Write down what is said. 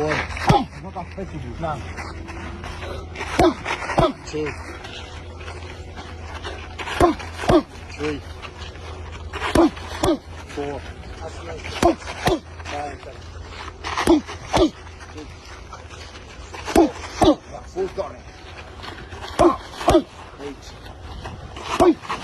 I've not got pressure. No. 2, 3, 4, 5, 6, 7, 8,